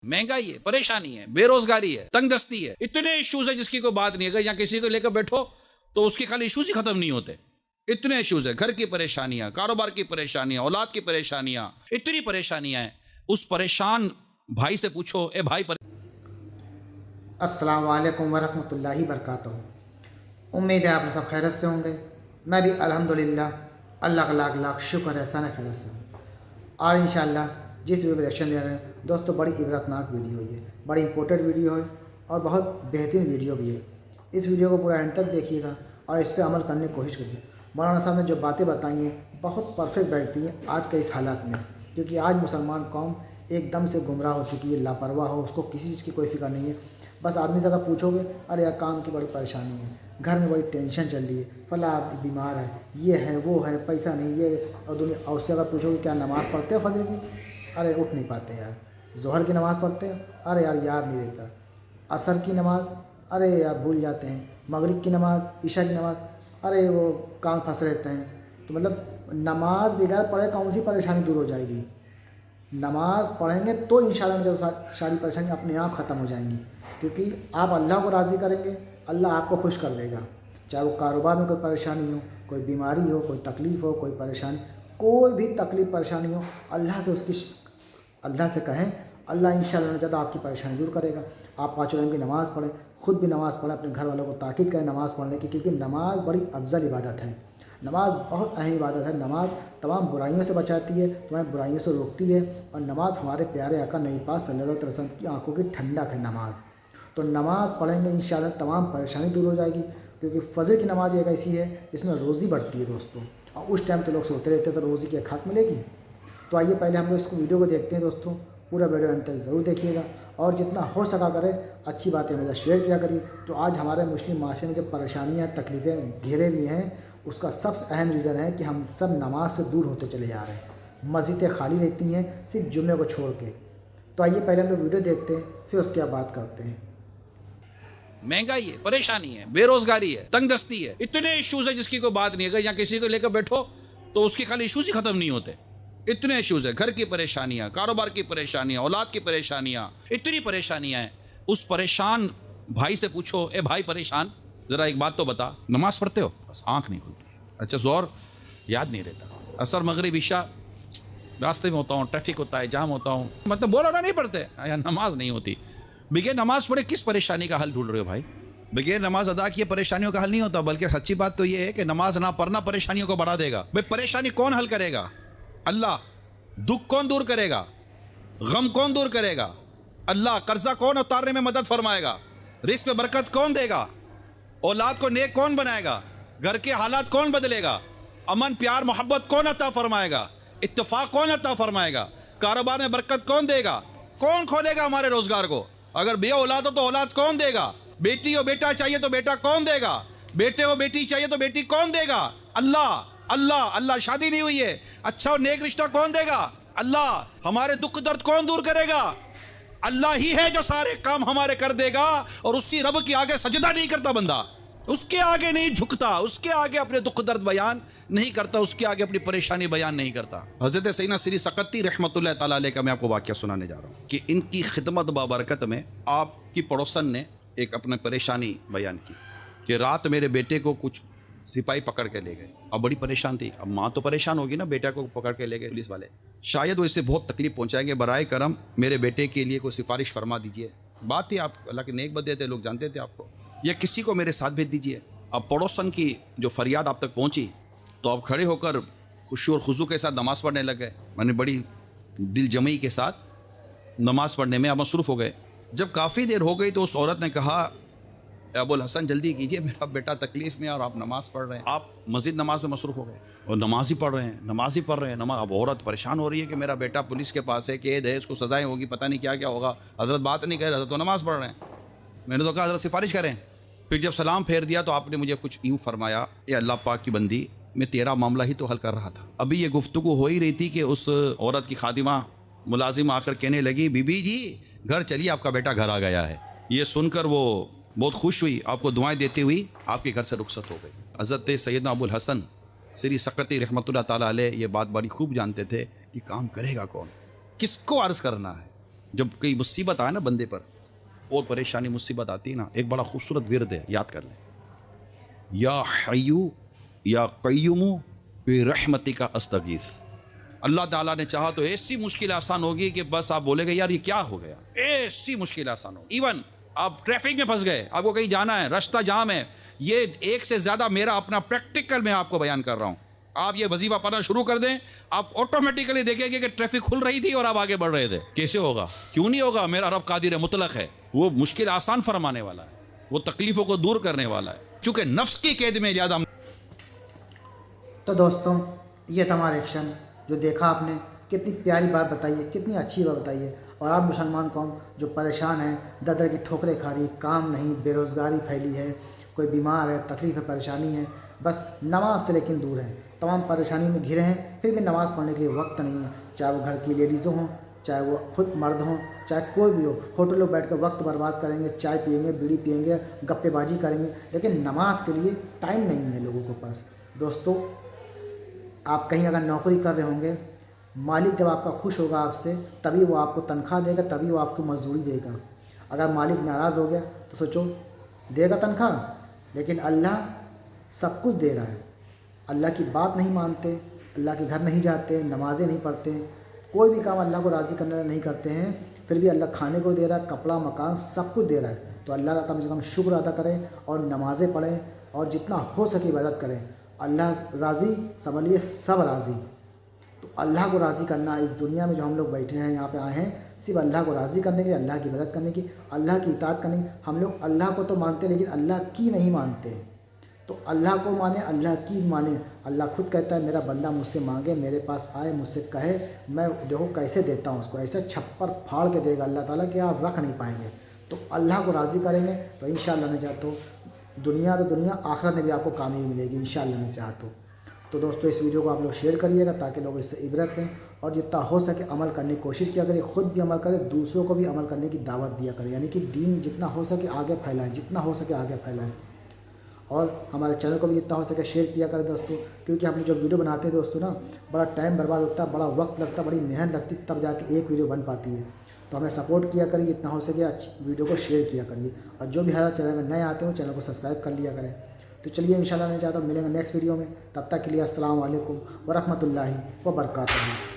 महंगाई है, परेशानी है, बेरोजगारी है, तंगदस्ती है, इतने इश्यूज है जिसकी कोई बात नहीं है। अगर यहाँ किसी को लेकर बैठो तो उसके खाली इश्यूज ही खत्म नहीं होते। इतने इश्यूज है, घर की परेशानियां, कारोबार की परेशानियां, औलाद की परेशानियां, इतनी परेशानियां हैं। उस परेशान भाई से पूछो, ए भाई अस्सलाम वालेकुम वरहमतुल्लाहि वबरकातुहू। उम्मीद है आप सब खैरियत से होंगे। मैं भी अल्हम्दुलिल्लाह अल्लाह का लाख लाख शुक्र है, एहसान है, खैरियत से हूँ। और इंशाअल्लाह जिस वीडियो पर रिएक्शन दे रहे हैं दोस्तों, बड़ी इबरतनाक वीडियो है, बड़ी इंपॉर्टेंट वीडियो है और बहुत बेहतरीन वीडियो भी है। इस वीडियो को पूरा एंड तक देखिएगा और इस पर अमल करने की कोशिश करिए। मौलाना साहब ने जो बातें बताई हैं बहुत परफेक्ट बैठती हैं आज के इस हालात में, क्योंकि आज मुसलमान कौम एकदम से गुमराह हो चुकी है, लापरवाह हो, उसको किसी चीज़ की कोई फिक्र नहीं है। बस आदमी से अगर पूछोगे, अरे यार काम की बड़ी परेशानी है, घर में बड़ी टेंशन चल रही है, फला आदमी बीमार है, ये है वो है, पैसा नहीं, ये और दुनिया। और उससे अगर पूछोगे क्या नमाज़ पढ़ते हो फजर की, अरे उठ नहीं पाते यार। ज़ोहर की नमाज़ पढ़ते हो, अरे यार याद नहीं रहता। असर की नमाज़, अरे यार भूल जाते हैं। मगरिब की नमाज़, ईशा की नमाज़, अरे वो काम फंस रहते हैं। तो मतलब नमाज बगैर पढ़े कौन सी परेशानी दूर हो जाएगी। नमाज़ पढ़ेंगे तो इंशाअल्लाह सारी परेशानी अपने आप ख़त्म हो जाएंगी, क्योंकि आप अल्लाह को राज़ी करेंगे, अल्लाह आपको खुश कर देगा। चाहे वो कारोबार में कोई परेशानी हो, कोई बीमारी हो, कोई तकलीफ़ हो, कोई परेशानी, कोई भी तकलीफ़ परेशानी हो, अल्लाह से कहें, अल्लाह इंशाअल्लाह ज़्यादा आपकी परेशानी दूर करेगा। आप 5 वक़्त की नमाज़ पढ़ें, ख़ुद भी नमाज़ पढ़ें, अपने घर वालों को ताकीद करें नमाज़ पढ़ने की, क्योंकि नमाज़ बड़ी अफजल इबादत है। नमाज़ बहुत अहम इबादत है। नमाज़ तमाम बुराइयों से बचाती है, तुम्हें बुराइयों से रोकती है। और नमाज़ हमारे प्यारे आका नबी पाक सल्लल्लाहु अलैहि वसल्लम की आंखों की ठंडक है नमाज़। तो नमाज़ पढ़ेंगे इंशाअल्लाह तमाम परेशानी दूर हो जाएगी, क्योंकि फ़जर की नमाज़ एक ऐसी है जिसमें रोज़ी बढ़ती है दोस्तों। और उस टाइम तो लोग सोते रहते हैं, तो रोज़ी की खाक मिलेगी। तो आइए पहले हम लोग इसको वीडियो को देखते हैं दोस्तों। पूरा वीडियो अंत तक ज़रूर देखिएगा और जितना हो सका करें अच्छी बातें हमेशा शेयर किया करिए। तो आज हमारे मुस्लिम माशरे में जो परेशानियाँ तकलीफ़ें घेरे हुई हैं, उसका सबसे अहम रीज़न है कि हम सब नमाज से दूर होते चले जा रहे हैं। मस्जिदें खाली रहती हैं सिर्फ जुम्मे को छोड़ के। तो आइए पहले हम लोग वीडियो देखते हैं, फिर उसके बाद बात करते हैं। महंगाई है, परेशानी है, बेरोजगारी है, तंगदस्ती है, इतने इश्यूज है जिसकी कोई बात नहीं है। अगर यहाँ किसी को लेकर बैठो तो उसके खाली इश्यूज ही खत्म नहीं होते। इतने इश्यूज है, घर की परेशानियां, कारोबार की परेशानियां, औलाद की परेशानियां, इतनी परेशानियां हैं। उस परेशान भाई से पूछो, ए भाई परेशान, जरा एक बात तो बता, नमाज पढ़ते हो? बस आंख नहीं खुलती। अच्छा, जोर याद नहीं रहता, असर मगरिब ईशा रास्ते में होता हूँ, ट्रैफिक होता है, जाम होता हूँ, मतलब बोला ना नहीं पढ़ते, यार नमाज नहीं होती। बगैर नमाज पढ़े किस परेशानी का हल ढूंढ रहे हो भाई? बगैर नमाज अदा किए परेशानियों का हल नहीं होता, बल्कि सच्ची बात तो ये है कि नमाज ना पढ़ना परेशानियों को बढ़ा देगा। भाई परेशानी कौन हल करेगा? अल्लाह। दुख कौन दूर करेगा? गम कौन दूर करेगा? अल्लाह। कर्जा कौन उतारने में मदद फरमाएगा? रिस्क में बरकत कौन देगा? औलाद को नेक कौन बनाएगा? घर के हालात कौन बदलेगा? अमन प्यार मोहब्बत कौन अता फरमाएगा? इत्तेफाक कौन अता फरमाएगा? कारोबार में बरकत कौन देगा? कौन खोलेगा हमारे रोजगार को? अगर बे औलाद हो तो औलाद कौन देगा? बेटी हो बेटा चाहिए तो बेटा कौन देगा? बेटे हो बेटी चाहिए तो बेटी कौन देगा? अल्लाह। अल्लाह। अल्लाह। शादी नहीं हुई है, अच्छा और नेक रिश्ता कौन देगा? अल्लाह। हमारे दुख दर्द कौन दूर करेगा? अल्लाह ही है जो सारे काम हमारे कर देगा। और उसी रब के आगे सजदा नहीं करता बंदा, उसके आगे नहीं झुकता, उसके आगे अपने दुख दर्द बयान नहीं करता, उसके आगे अपनी परेशानी बयान नहीं करता। हजरत सैयदना श्री सकती रहमतुल्लाह तआला अलैह का मैं आपको वाक़या सुनाने जा रहा हूँ कि इनकी खिदमत बाबरकत में आपकी पड़ोसन ने एक अपने परेशानी बयान की कि रात मेरे बेटे को कुछ सिपाही पकड़ के ले गए। अब बड़ी परेशान थी। अब माँ तो परेशान होगी ना, बेटा को पकड़ के ले गए पुलिस वाले, शायद वो इससे बहुत तकलीफ पहुँचाएंगे, बराए करम मेरे बेटे के लिए कोई सिफारिश फरमा दीजिए। बात थी, आप अल्लाह के नेक बंदे थे, लोग जानते थे आपको, या किसी को मेरे साथ भेज दीजिए। अब पड़ोसन की जो फरियाद आप तक पहुँची तो आप खड़े होकर खुशी और खुशू के साथ नमाज़ पढ़ने लग गए। मैंने बड़ी दिल जमई के साथ नमाज़ पढ़ने में आप मसरूफ़ हो गए। जब काफ़ी देर हो गई तो उस औरत ने कहा, अबुल हसन जल्दी कीजिए, मेरा बेटा तकलीफ़ में और आप नमाज़ पढ़ रहे हैं। आप मस्जिद नमाज में मसरूफ़ हो गए और नमाज ही पढ़ रहे हैं, नमाज ही पढ़ रहे हैं, नमाज। अब औरत परेशान हो रही है कि मेरा बेटा पुलिस के पास है, कैद है, इसको सज़ाएँ होगी, पता नहीं क्या क्या होगा। हज़रत बात नहीं कर रहे, तो नमाज़ पढ़ रहे हैं। मैंने तो कहा हज़रत सिफारिश करें। फिर जब सलाम फेर दिया तो आपने मुझे कुछ यूँ फरमाया, ये अल्लाह पाक की बंदी, मैं तेरा मामला ही तो हल कर रहा था। अभी ये गुफ्तगू हो ही रही थी कि उस औरत की खादिमा मुलाजिम आकर कहने लगी, बीबी जी घर चलिए, आपका बेटा घर आ गया है। ये सुनकर वो बहुत खुश हुई, आपको दुआएं देती हुई आपके घर से रुखसत हो गई। हज़रत सैयदना अबुल हसन श्री सकती रहमतुल्लाह ताला अलैह ये बात बड़ी खूब जानते थे कि काम करेगा कौन, किसको अर्ज़ करना है, جب کوئی مصیبت آئے نا بندے پر اور پریشانی مصیبت آتی ہے نا، ایک بڑا خوبصورت ورد ہے، یاد کر لیں، یا حیو یا قیوم برحمتک استغیث۔ اللہ تعالیٰ نے چاہا تو ایسی مشکل آسان ہوگی کہ بس آپ بولے گے یار یہ کیا ہو گیا، ایسی مشکل آسان ہوگی۔ ایون آپ ٹریفک میں پھنس گئے، آپ کو کہیں جانا ہے، رستہ جام ہے، یہ ایک سے زیادہ میرا اپنا پریکٹیکل میں آپ کو بیان کر رہا ہوں۔ آپ یہ وظیفہ پڑھنا شروع کر دیں، آپ آٹومیٹیکلی دیکھیں گے کہ ٹریفک کھل رہی تھی اور آپ آگے بڑھ رہے تھے۔ کیسے ہوگا؟ کیوں نہیں ہوگا؟ میرا رب قادر مطلق ہے، وہ مشکل آسان فرمانے والا ہے، وہ تکلیفوں کو دور کرنے والا ہے، چونکہ نفس کی قید میں زیادہ۔ تو دوستوں یہ تھا ہمارا ایکشن جو دیکھا آپ نے، کتنی پیاری بات بتائی ہے، کتنی اچھی بات بتائی ہے۔ اور آپ مسلمان قوم جو پریشان ہیں، در در کی ٹھوکریں کھا رہی ہے، کام نہیں، بے روزگاری پھیلی ہے، کوئی بیمار ہے، تکلیف ہے، پریشانی ہے، بس نماز سے لیکن دور ہیں، تمام پریشانی میں گھرے ہیں، پھر بھی نماز پڑھنے کے لیے وقت نہیں ہے، چاہے وہ گھر کی لیڈیزوں ہوں، چاہے وہ خود مرد ہوں، چاہے کوئی بھی ہو، ہوٹلوں بیٹھ کر وقت برباد کریں گے، چائے پئیں گے، بیڑی پئیں گے، گپے بازی کریں گے، لیکن نماز کے لیے ٹائم نہیں ہے لوگوں کے پاس۔ دوستوں آپ کہیں اگر نوکری کر رہے ہوں گے، مالک جب آپ کا خوش ہوگا آپ سے، تبھی وہ آپ کو تنخواہ دے گا، تبھی وہ آپ کو مزدوری دے گا۔ اگر مالک ناراض ہو گیا تو سوچو دے گا تنخواہ؟ لیکن اللہ سب کچھ دے رہا ہے۔ اللہ کی بات نہیں مانتے، اللہ کے گھر نہیں جاتے، نمازیں نہیں پڑھتے، کوئی بھی کام اللہ کو راضی کرنے نہیں کرتے ہیں، پھر بھی اللہ کھانے کو دے رہا ہے، کپڑا مکان سب کچھ دے رہا ہے۔ تو اللہ کا کم سے کم شکر ادا کریں اور نمازیں پڑھیں اور جتنا ہو سکے عبادت کریں۔ اللہ راضی سمجھ لیے سب راضی۔ تو اللہ کو راضی کرنا، اس دنیا میں جو ہم لوگ بیٹھے ہیں، یہاں پہ آئے ہیں صرف اللہ کو راضی کرنے کے لیے، اللہ کی عبادت کرنے کی، اللہ کی اطاعت کرنے کی۔ ہم لوگ اللہ کو تو مانتے لیکن اللہ کی نہیں مانتے۔ تو اللہ کو مانے، اللہ کی مانے۔ اللہ خود کہتا ہے میرا بندہ مجھ سے مانگے، میرے پاس آئے، مجھ سے کہے، میں دیکھو کیسے دیتا ہوں اس کو، ایسے چھپر پھاڑ کے دے گا اللہ تعالیٰ کہ آپ رکھ نہیں پائیں گے۔ تو اللہ کو راضی کریں گے تو انشاءاللہ نے چاہا تو دنیا تو دنیا، آخرت میں بھی آپ کو کامیابی ملے گی انشاءاللہ نے چاہا تو۔ تو دوستو اس ویڈیو کو آپ لوگ شیئر کریے گا تاکہ لوگ اس سے عبرت لیں اور جتنا ہو سکے عمل کرنے کی کوشش کیا کرے، خود بھی عمل کرے، دوسروں کو بھی عمل کرنے کی دعوت دیا کرے، یعنی کہ دین جتنا ہو سکے آگے پھیلائیں، جتنا ہو سکے آگے پھیلائیں۔ اور ہمارے چینل کو بھی جتنا ہو سکے شیئر کیا کریں دوستو، کیونکہ ہم جو ویڈیو بناتے ہیں دوستو نا، بڑا ٹائم برباد ہوتا ہے، بڑا وقت لگتا ہے، بڑی محنت لگتی ہے، تب جا کے ایک ویڈیو بن پاتی ہے۔ تو ہمیں سپورٹ کیا کریے، جتنا ہو سکے ویڈیو کو شیئر کیا کریے، اور جو بھی ہمارے چینل میں نئے آتے ہیں وہ چینل کو سبسکرائب کر لیا کریں۔ تو چلیے انشاءاللہ نہیں چاہتا ملیں گے نیکسٹ ویڈیو میں، تب تک کے لیے السلام علیکم ورحمۃ اللہ وبرکاتہ۔